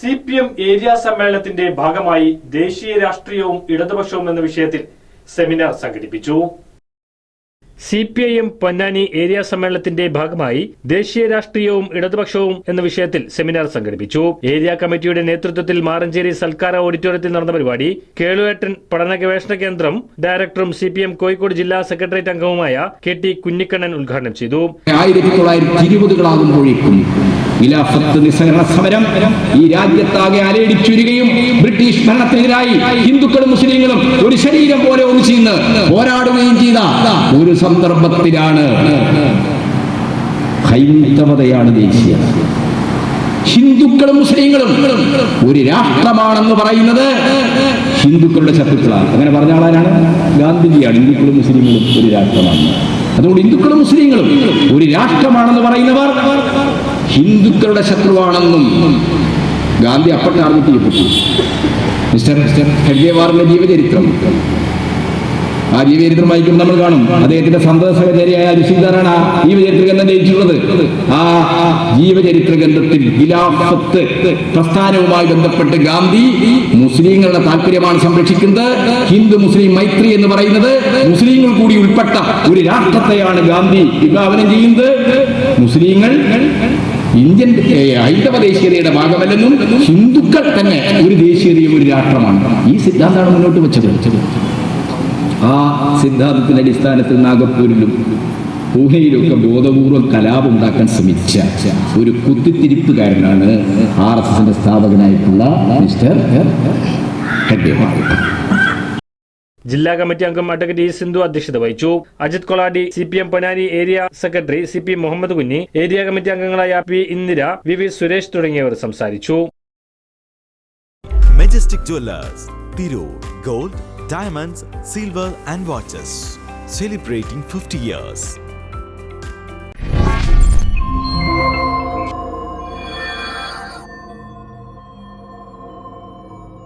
CPM area സമ്മേളനത്തിന്റെ ഭാഗമായി ദേശീയ രാഷ്ട്രീയവും ഇടതുപക്ഷവും എന്ന വിഷയത്തിൽ സെമിനാർ സംഘടിപ്പിച്ചു. CPIM പൊന്നാനി ഏരിയ സമ്മേളനത്തിന്റെ ഭാഗമായി ദേശീയ രാഷ്ട്രീയവും ഇടതുപക്ഷവും എന്ന വിഷയത്തിൽ സെമിനാർ സംഘടിപ്പിച്ചു. ഏരിയ കമ്മിറ്റിയുടെ നേതൃത്വത്തിൽ മാറഞ്ചേരി സൽക്കാര ഓഡിറ്റോറിയത്തിൽ നടന്ന പരിപാടി കേളുവേട്ടൻ പഠന ഗവേഷണ കേന്ദ്രം ഡയറക്ടറും CPM കോഴിക്കോട് ജില്ലാ സെക്രട്ടേറിയറ്റ് അംഗവുമായ KT കുഞ്ഞിക്കണ്ണൻ ഉദ്ഘാടനം ചെയ്തു. 1920 ഖിലാഫത്ത് നിസ്സഹകരണ സമരം ഈ രാജ്യത്താകെ അലയടിച്ചുവരികയും ബ്രിട്ടീഷ് ഭരണത്തിനെതിരായി ഹിന്ദുക്കളും മുസ്ലിങ്ങളും ഒരു ശരീരം പോലെ ഒന്നിച്ചിരുന്ന് പോരാടുകയും ചെയ്ത ഒരു സന്ദർഭത്തിലാണ് ഹൈന്ദവതയാണ് ദേശീയ, ഹിന്ദുക്കളും മുസ്ലിങ്ങളും ഒരു രാഷ്ട്രമാണെന്ന് പറയുന്നത് ഹിന്ദുക്കളുടെ ശത്രുക്കളാണ്. അങ്ങനെ പറഞ്ഞ ആളാണ് ഗാന്ധിജിയാണ്. ഹിന്ദുക്കളും മുസ്ലിങ്ങളും ഒരു രാഷ്ട്രമാണ്. അതുകൊണ്ട് ഹിന്ദുക്കളും മുസ്ലിങ്ങളും ഒരു രാഷ്ട്രമാണെന്ന് പറയുന്നവർ ഹിന്ദുക്കളുടെ ശത്രുവാണെന്നും ഗാന്ധി അപ്പോൾ ടാർഗറ്റ് ചെയ്യപ്പെട്ടു. മിസ്റ്റർ ഹെഡ്ഗേവാറിന്റെ ജീവചരിത്രം, ആ ജീവചരിത്രം വായിക്കുമ്പോൾ നമ്മൾ കാണും അദ്ദേഹത്തിന്റെ സന്തത സഹചരിയായ ഋഷിദാറാണ് ആ ജീവചരിത്ര ഗ്രന്ഥം രചിച്ചിട്ടുള്ളത്. ആ ജീവചരിത്ര ഗ്രന്ഥത്തിൽ ഖിലാഫത്ത് പ്രസ്ഥാനവുമായി ബന്ധപ്പെട്ട് ഗാന്ധി മുസ്ലിങ്ങളുടെ താല്പര്യമാണ് സംരക്ഷിക്കുന്നത്. ഹിന്ദു മുസ്ലിം മൈത്രി എന്ന് പറയുന്നത് മുസ്ലിങ്ങൾ കൂടി ഉൾപ്പെട്ട ഒരു രാഷ്ട്രത്തെയാണ് ഗാന്ധി വിഭാവനം ചെയ്യുന്നത്. മുസ്ലിങ്ങൾ ഇന്ത്യൻ ഹൈന്ദവ ദേശീയതയുടെ ഭാഗമല്ലെന്നും ഹിന്ദുക്കൾ തന്നെ ഒരു ദേശീയതയും ഒരു രാഷ്ട്രമാണ്. ഈ സിദ്ധാന്തമാണ് മുന്നോട്ട് വെച്ചത്. ആ സിദ്ധാന്തത്തിന്റെ അടിസ്ഥാനത്തിൽ നാഗപ്പൂരിലും പൂനെയിലൊക്കെ ബോധപൂർവം കലാപം ഉണ്ടാക്കാൻ ശ്രമിച്ച ഒരു കുത്തിത്തിരിപ്പുകാരനാണ് RSSന്റെ സ്ഥാപകനായിട്ടുള്ള മിസ്റ്റർ ഹെഡ്ഗേവാർ. ജില്ലാ കമ്മിറ്റി അംഗം അഡ്വക്കേറ്റ് E. സിന്ധു അധ്യക്ഷത വഹിച്ചു. Ajith Koladi, CPM Ponnani area secretary CP Muhammad Kunhi, area committee അംഗങ്ങളായ P. ഇന്ദിര, VV സുരേഷ് തുടങ്ങിയവർ സംസാരിച്ചു. Majestic Jewellers, Tirur. Gold, diamonds, silver and watches. Celebrating 50 years.